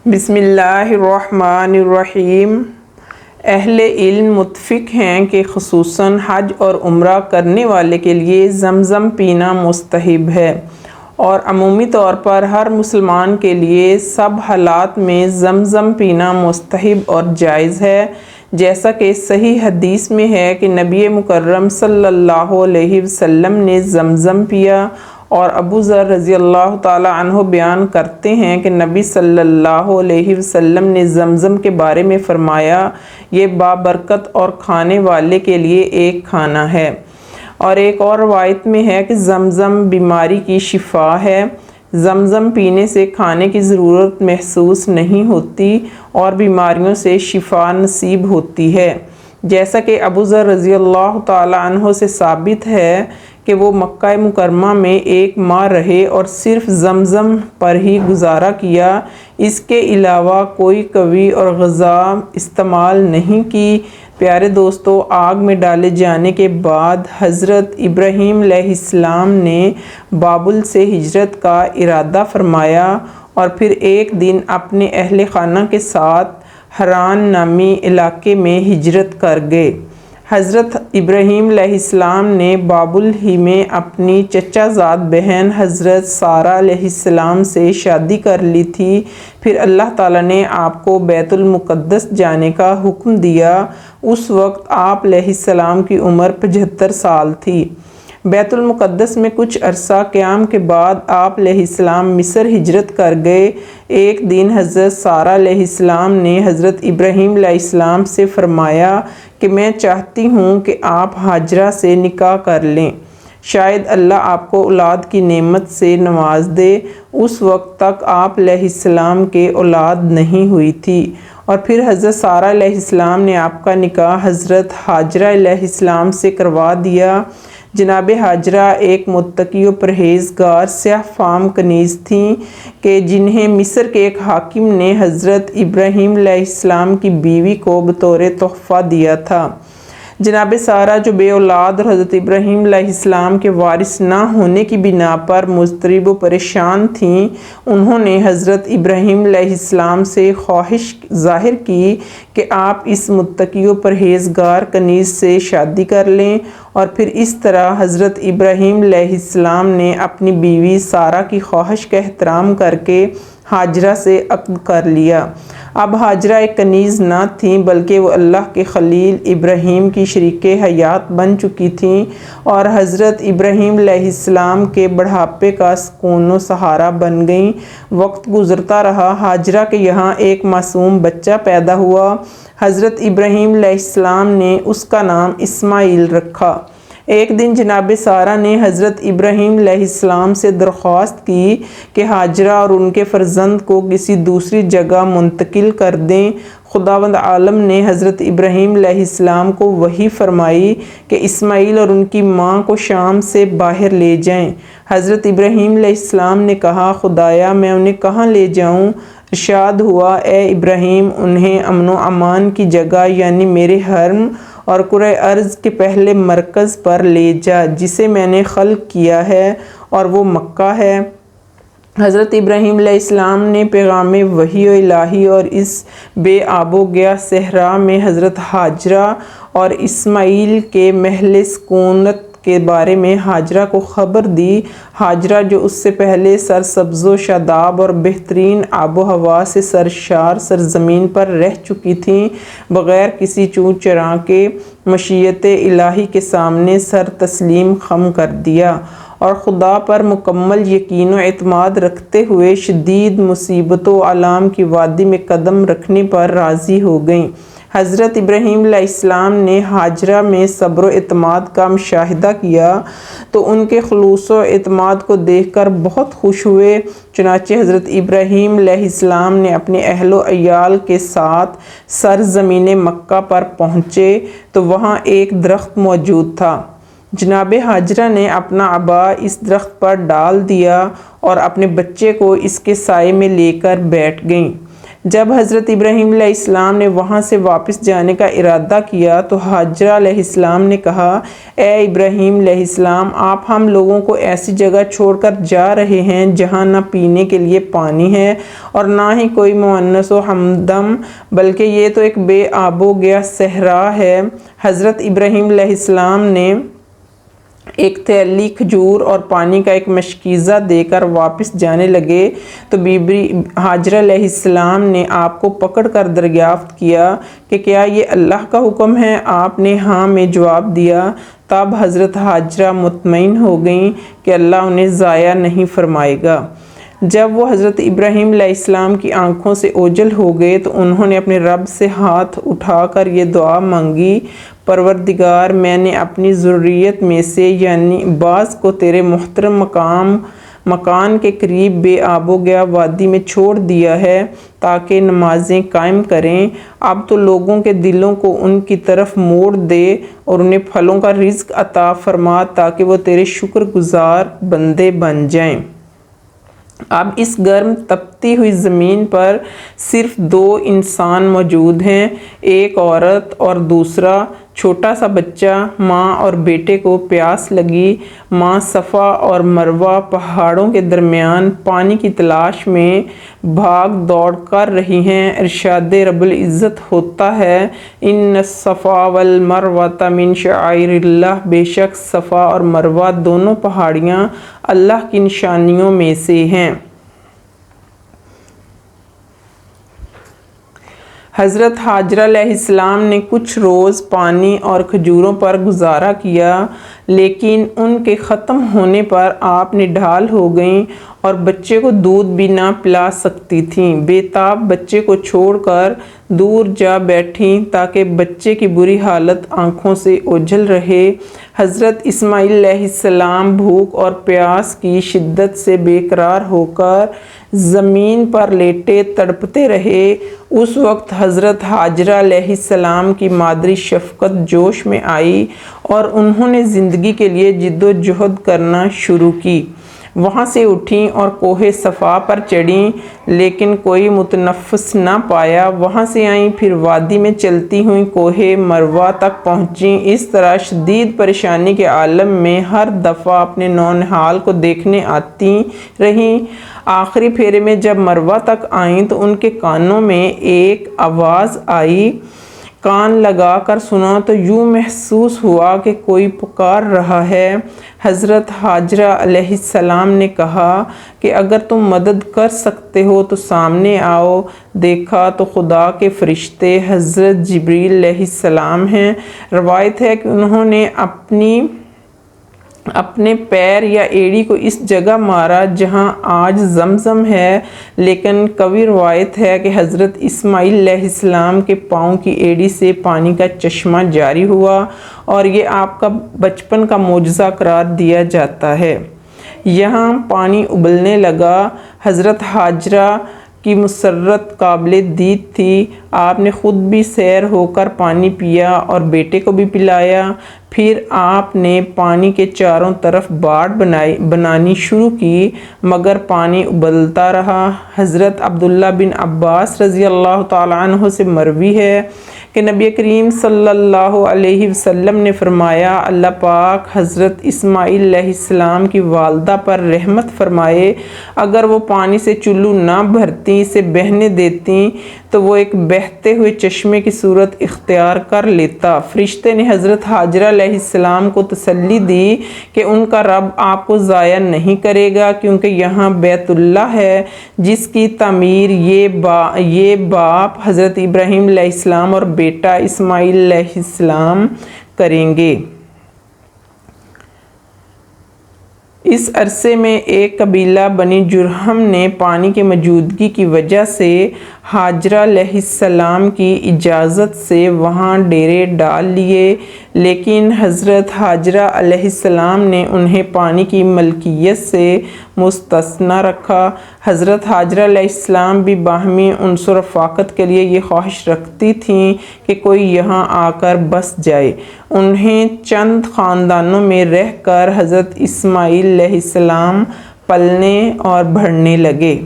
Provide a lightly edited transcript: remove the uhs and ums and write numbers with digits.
بسم اللہ الرحمن الرحیم۔ اہل علم متفق ہیں کہ خصوصاً حج اور عمرہ کرنے والے کے لیے زمزم پینا مستحب ہے، اور عمومی طور پر ہر مسلمان کے لیے سب حالات میں زمزم پینا مستحب اور جائز ہے، جیسا کہ صحیح حدیث میں ہے کہ نبی مکرم صلی اللہ علیہ وسلم نے زمزم پیا، اور ابو ذر رضی اللہ تعالیٰ عنہ بیان کرتے ہیں کہ نبی صلی اللہ علیہ وسلم نے زمزم کے بارے میں فرمایا، یہ بابرکت اور کھانے والے کے لیے ایک کھانا ہے۔ اور ایک اور روایت میں ہے کہ زمزم بیماری کی شفا ہے۔ زمزم پینے سے کھانے کی ضرورت محسوس نہیں ہوتی اور بیماریوں سے شفا نصیب ہوتی ہے، جیسا کہ ابو ذر رضی اللہ تعالیٰ عنہ سے ثابت ہے کہ وہ مکہ مکرمہ میں 1 ماہ رہے اور صرف زمزم پر ہی گزارا کیا، اس کے علاوہ کوئی قوی اور غذا استعمال نہیں کی۔ پیارے دوستو، آگ میں ڈالے جانے کے بعد حضرت ابراہیم علیہ السلام نے بابل سے ہجرت کا ارادہ فرمایا، اور پھر ایک دن اپنے اہل خانہ کے ساتھ حران نامی علاقے میں ہجرت کر گئے۔ حضرت ابراہیم علیہ السلام نے بابل ہی میں اپنی چچا زاد بہن حضرت سارہ علیہ السلام سے شادی کر لی تھی۔ پھر اللہ تعالیٰ نے آپ کو بیت المقدس جانے کا حکم دیا۔ اس وقت آپ علیہ السلام کی عمر 75 سال تھی۔ بیت المقدس میں کچھ عرصہ قیام کے بعد آپ علیہ السلام مصر ہجرت کر گئے۔ ایک دن حضرت سارہ علیہ السلام نے حضرت ابراہیم علیہ السلام سے فرمایا کہ میں چاہتی ہوں کہ آپ ہاجرہ سے نکاح کر لیں، شاید اللہ آپ کو اولاد کی نعمت سے نواز دے۔ اس وقت تک آپ علیہ السلام کے اولاد نہیں ہوئی تھی، اور پھر حضرت سارہ علیہ السلام نے آپ کا نکاح حضرت ہاجرہ علیہ السلام سے کروا دیا۔ جناب ہاجرہ ایک متقی و پرہیزگار سیاہ فام کنیز تھیں کہ جنہیں مصر کے ایک حاکم نے حضرت ابراہیم علیہ السلام کی بیوی کو بطور تحفہ دیا تھا۔ جناب سارہ جو بے اولاد اور حضرت ابراہیم علیہ السلام کے وارث نہ ہونے کی بنا پر مضطرب و پریشان تھیں، انہوں نے حضرت ابراہیم علیہ السلام سے خواہش ظاہر کی کہ آپ اس متقی و پرہیزگار کنیز سے شادی کر لیں، اور پھر اس طرح حضرت ابراہیم علیہ السلام نے اپنی بیوی سارہ کی خواہش کا احترام کر کے ہاجرہ سے عقد کر لیا۔ اب ہاجرہ ایک کنیز نہ تھیں بلکہ وہ اللہ کے خلیل ابراہیم کی شریک حیات بن چکی تھیں، اور حضرت ابراہیم علیہ السلام کے بڑھاپے کا سکون و سہارا بن گئیں۔ وقت گزرتا رہا، ہاجرہ کے یہاں ایک معصوم بچہ پیدا ہوا۔ حضرت ابراہیم علیہ السلام نے اس کا نام اسماعیل رکھا۔ ایک دن جناب سارہ نے حضرت ابراہیم علیہ السلام سے درخواست کی کہ ہاجرہ اور ان کے فرزند کو کسی دوسری جگہ منتقل کر دیں۔ خداوند عالم نے حضرت ابراہیم علیہ السلام کو وحی فرمائی کہ اسماعیل اور ان کی ماں کو شام سے باہر لے جائیں۔ حضرت ابراہیم علیہ السلام نے کہا، خدایا میں انہیں کہاں لے جاؤں؟ ارشاد ہوا، اے ابراہیم، انہیں امن و امان کی جگہ یعنی میرے حرم اور کرۂ ارض کے پہلے مرکز پر لے جا جسے میں نے خلق کیا ہے، اور وہ مکہ ہے۔ حضرت ابراہیم علیہ السلام نے پیغام وحی الہی اور اس بے آب و گیا صحرا میں حضرت ہاجرہ اور اسماعیل کے محل سکونت کے بارے میں ہاجرہ کو خبر دی۔ ہاجرہ جو اس سے پہلے سرسبز و شاداب اور بہترین آب و ہوا سے سرشار سرزمین پر رہ چکی تھیں، بغیر کسی چوں چراں کے مشیت الہی کے سامنے سر تسلیم خم کر دیا، اور خدا پر مکمل یقین و اعتماد رکھتے ہوئے شدید مصیبتوں و آلام کی وادی میں قدم رکھنے پر راضی ہو گئیں۔ حضرت ابراہیم علیہ السلام نے ہاجرہ میں صبر و اعتماد کا مشاہدہ کیا تو ان کے خلوص و اعتماد کو دیکھ کر بہت خوش ہوئے۔ چنانچہ حضرت ابراہیم علیہ السلام نے اپنے اہل و عیال کے ساتھ سرزمین مکہ پر پہنچے تو وہاں ایک درخت موجود تھا۔ جناب ہاجرہ نے اپنا عبا اس درخت پر ڈال دیا اور اپنے بچے کو اس کے سائے میں لے کر بیٹھ گئیں۔ جب حضرت ابراہیم علیہ السلام نے وہاں سے واپس جانے کا ارادہ کیا تو حاجرہ علیہ السلام نے کہا، اے ابراہیم علیہ السلام، آپ ہم لوگوں کو ایسی جگہ چھوڑ کر جا رہے ہیں جہاں نہ پینے کے لیے پانی ہے اور نہ ہی کوئی مؤنث و ہمدم، بلکہ یہ تو ایک بے آب و گیا صحرا ہے۔ حضرت ابراہیم علیہ السلام نے ایک تھیلی کھجور اور پانی کا ایک مشکیزہ دے کر واپس جانے لگے تو بی بی حاجرہ علیہ السلام نے آپ کو پکڑ کر دریافت کیا کہ کیا یہ اللہ کا حکم ہے؟ آپ نے ہاں میں جواب دیا۔ تب حضرت حاجرہ مطمئن ہو گئیں کہ اللہ انہیں ضائع نہیں فرمائے گا۔ جب وہ حضرت ابراہیم علیہ السلام کی آنکھوں سے اوجھل ہو گئے تو انہوں نے اپنے رب سے ہاتھ اٹھا کر یہ دعا مانگی، پروردگار، میں نے اپنی ذریت میں سے یعنی بعض کو تیرے محترم مکان کے قریب بے آب و گیا وادی میں چھوڑ دیا ہے تاکہ نمازیں قائم کریں۔ اب تو لوگوں کے دلوں کو ان کی طرف موڑ دے اور انہیں پھلوں کا رزق عطا فرما تاکہ وہ تیرے شکر گزار بندے بن جائیں۔ اب اس گرم تپتی ہوئی زمین پر صرف 2 انسان موجود ہیں، ایک عورت اور دوسرا چھوٹا سا بچہ۔ ماں اور بیٹے کو پیاس لگی۔ ماں صفا اور مروہ پہاڑوں کے درمیان پانی کی تلاش میں بھاگ دوڑ کر رہی ہیں۔ ارشاد رب العزت ہوتا ہے، ان الصفا والمروۃ من شعائر اللہ، بے شک صفا اور مروہ دونوں پہاڑیاں اللہ کی نشانیوں میں سے ہیں۔ حضرت حاجرہ علیہ السلام نے کچھ روز پانی اور کھجوروں پر گزارا کیا، لیکن ان کے ختم ہونے پر آپ نڈھال ہو گئیں اور بچے کو دودھ بھی نہ پلا سکتی تھیں۔ بے تاب بچے کو چھوڑ کر دور جا بیٹھیں تاکہ بچے کی بری حالت آنکھوں سے اوجھل رہے۔ حضرت اسماعیل علیہ السلام بھوک اور پیاس کی شدت سے بے قرار ہو کر زمین پر لیٹے تڑپتے رہے۔ اس وقت حضرت حاجرہ علیہ السلام کی مادری شفقت جوش میں آئی اور انہوں نے زندگی کے لیے جد و جہد کرنا شروع کی۔ وہاں سے اٹھیں اور کوہ صفا پر چڑھیں، لیکن کوئی متنفس نہ پایا۔ وہاں سے آئیں، پھر وادی میں چلتی ہوئیں کوہ مروہ تک پہنچیں۔ اس طرح شدید پریشانی کے عالم میں ہر دفعہ اپنے نونہال کو دیکھنے آتی رہیں۔ آخری پھیرے میں جب مروہ تک آئیں تو ان کے کانوں میں ایک آواز آئی۔ کان لگا کر سنا تو یوں محسوس ہوا کہ کوئی پکار رہا ہے۔ حضرت حاجرہ علیہ السلام نے کہا کہ اگر تم مدد کر سکتے ہو تو سامنے آؤ۔ دیکھا تو خدا کے فرشتے حضرت جبریل علیہ السلام ہیں۔ روایت ہے کہ انہوں نے اپنے پیر یا ایڑی کو اس جگہ مارا جہاں آج زمزم ہے، لیکن قوی روایت ہے کہ حضرت اسماعیل علیہ السلام کے پاؤں کی ایڑی سے پانی کا چشمہ جاری ہوا اور یہ آپ کا بچپن کا معجزہ قرار دیا جاتا ہے۔ یہاں پانی ابلنے لگا۔ حضرت حاجرہ کی مسرت قابل دید تھی۔ آپ نے خود بھی سیر ہو کر پانی پیا اور بیٹے کو بھی پلایا۔ پھر آپ نے پانی کے چاروں طرف باڑ بنانی شروع کی، مگر پانی ابلتا رہا۔ حضرت عبداللہ بن عباس رضی اللہ تعالیٰ عنہ سے مروی ہے کہ نبی کریم صلی اللہ علیہ وسلم نے فرمایا، اللہ پاک حضرت اسماعیل علیہ السلام کی والدہ پر رحمت فرمائے، اگر وہ پانی سے چلو نہ بھرتی، اسے بہنے دیتی تو وہ ایک بہتے ہوئے چشمے کی صورت اختیار کر لیتا۔ فرشتے نے حضرت حاجرہ علیہ السلام کو تسلی دی کہ ان کا رب آپ کو ضائع نہیں کرے گا، کیونکہ یہاں بیت اللہ ہے جس کی تعمیر یہ باپ حضرت ابراہیم علیہ السلام اور بیٹا اسماعیل علیہ السلام کریں گے۔ اس عرصے میں ایک قبیلہ بنی جرہم نے پانی کی موجودگی کی وجہ سے حاجرہ علیہ السلام کی اجازت سے وہاں ڈیرے ڈال لیے، لیکن حضرت حاجرہ علیہ السلام نے انہیں پانی کی ملکیت سے مستثنی رکھا۔ حضرت حاجرہ علیہ السلام بھی باہمی انس و رفاقت کے لیے یہ خواہش رکھتی تھیں کہ کوئی یہاں آ کر بس جائے۔ انہیں چند خاندانوں میں رہ کر حضرت اسماعیل علیہ السلام پلنے اور بڑھنے لگے۔